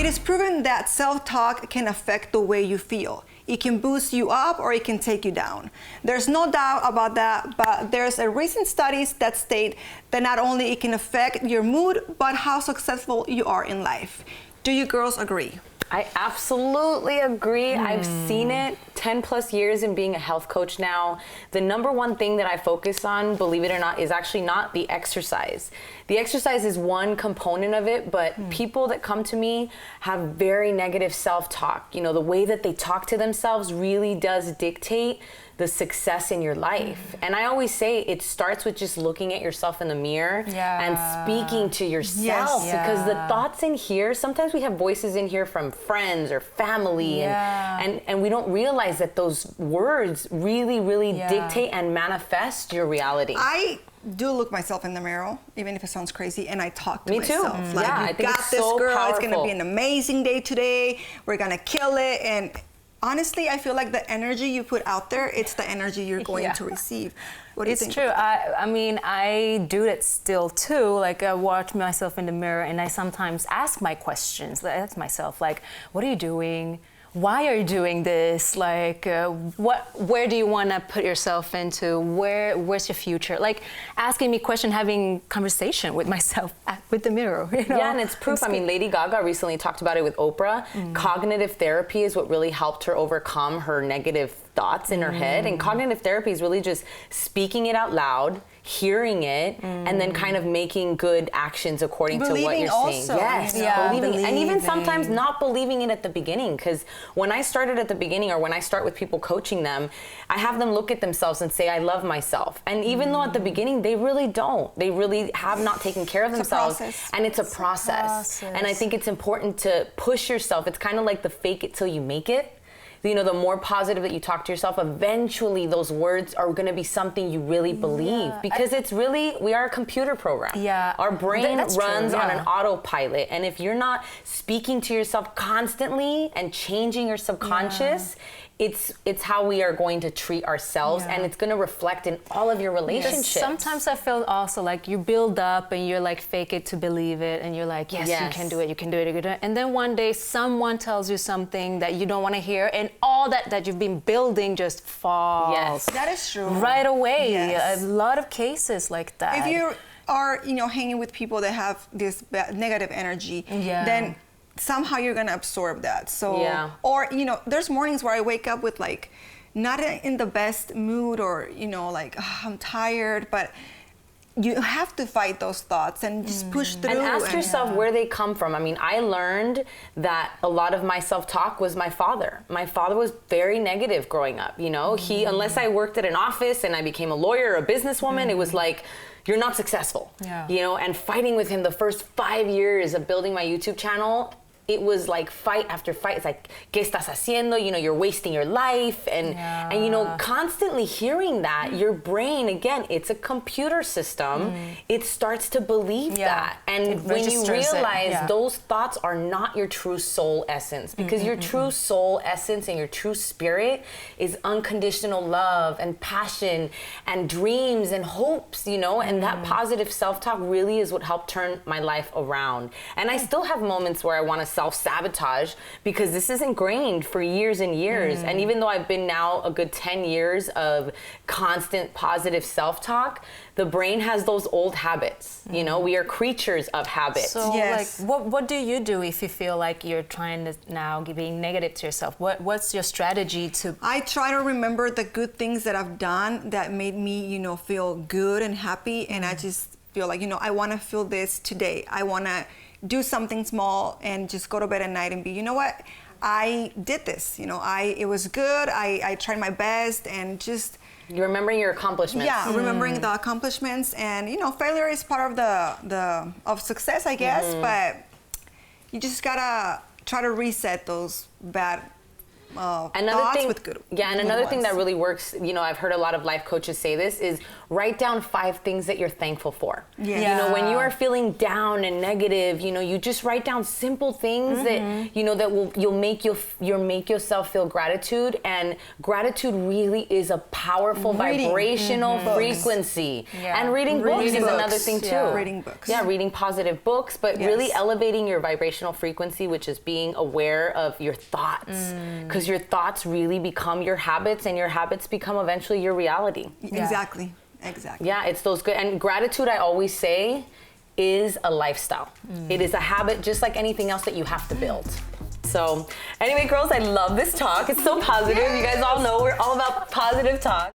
It is proven that self-talk can affect the way you feel. It can boost you up or it can take you down. There's no doubt about that, but there's a recent studies that state that not only it can affect your mood, but how successful you are in life. Do you girls agree? I absolutely agree. I've seen it 10 plus years in being a health coach now. The number one thing that I focus on, believe it or not, is actually not the exercise. The exercise is one component of it, but people that come to me have very negative self-talk. You know, the way that they talk to themselves really does dictate the success in your life. And I always say it starts with just looking at yourself in the mirror and speaking to yourself, because the thoughts in here, sometimes we have voices in here from friends or family, and we don't realize that those words really dictate and manifest your reality. I do look myself in the mirror, even if it sounds crazy, and I talk to Me too. myself. Like, I you think got it's this, so girl. powerful. It's gonna be an amazing day today. We're gonna kill it. And honestly, I feel like the energy you put out there, it's the energy you're going to receive. What do you think? It's true. I mean, I do it still too. Like, I watch myself in the mirror and I sometimes ask my questions. I ask myself, like, what are you doing? Why are you doing this? Like, where do you want to put yourself into? Where's your future? Like, asking me question, having conversation with myself with the mirror. You know? Yeah, and it's proof. I mean, Lady Gaga recently talked about it with Oprah. Cognitive therapy is what really helped her overcome her negative thoughts in her head. And cognitive therapy is really just speaking it out loud, hearing it, and then kind of making good actions according to what you're saying. Yes, believing. And even sometimes not believing it at the beginning, because when I started at the beginning, or when I start with people coaching them, I have them look at themselves and say, I love myself. And even though at the beginning they really don't, they really have not taken care of themselves, and it's a process. And I think it's important to push yourself. It's kind of like the fake it till you make it. You know, the more positive that you talk to yourself, eventually those words are going to be something you really believe, because it's really, we are a computer program. Our brain runs on an autopilot. And if you're not speaking to yourself constantly and changing your subconscious, it's how we are going to treat ourselves, and it's going to reflect in all of your relationships. Sometimes I feel also like you build up and you're like fake it to believe it, and you're like, yes, you can do it, you can do it, you can do it. And then one day someone tells you something that you don't want to hear, and all that you've been building just falls. Yes, that is true. Right away. A lot of cases like that. If you are, hanging with people that have this negative energy, then somehow you're gonna absorb that. So, or there's mornings where I wake up with like, not in the best mood, or like, I'm tired, but you have to fight those thoughts and just push through. And ask yourself where they come from. I mean, I learned that a lot of my self-talk was my father. My father was very negative growing up. He, unless I worked at an office and I became a lawyer or a businesswoman, it was like, you're not successful. And fighting with him the first 5 years of building my YouTube channel, it was like fight after fight. It's like, ¿qué estás haciendo? You're wasting your life. And constantly hearing that, your brain, again, it's a computer system. It starts to believe that. And when you realize those thoughts are not your true soul essence, because your true soul essence and your true spirit is unconditional love and passion and dreams and hopes, and that positive self-talk really is what helped turn my life around. And I still have moments where I want to self-sabotage, because this is ingrained for years and years. And even though I've been now a good 10 years of constant positive self-talk, the brain has those old habits. We are creatures of habit. So like, what do you do if you feel like you're trying to now being negative to yourself? What's your strategy to? I try to remember the good things that I've done that made me, feel good and happy. And I just feel like, I want to feel this today. I want to do something small and just go to bed at night and be, you know what? I did this. It was good. I tried my best, and just you're remembering your accomplishments. Yeah, remembering the accomplishments, and failure is part of of success, I guess. But you just gotta try to reset those bad thoughts with good. Yeah, and another thing that really works, you know, I've heard a lot of life coaches say this, is write down 5 things that you're thankful for. Yeah. You know, when you are feeling down and negative, you know, you just write down simple things that, you know, that you'll make yourself feel gratitude. And gratitude really is a powerful vibrational frequency. Yeah. And reading books is another thing too. Yeah. Reading books. Yeah, reading positive books, but really elevating your vibrational frequency, which is being aware of your thoughts. Because your thoughts really become your habits, and your habits become eventually your reality. Exactly. Yeah, it's those good. And gratitude, I always say, is a lifestyle. It is a habit, just like anything else that you have to build. So anyway, girls, I love this talk. It's so positive. You guys all know we're all about positive talk.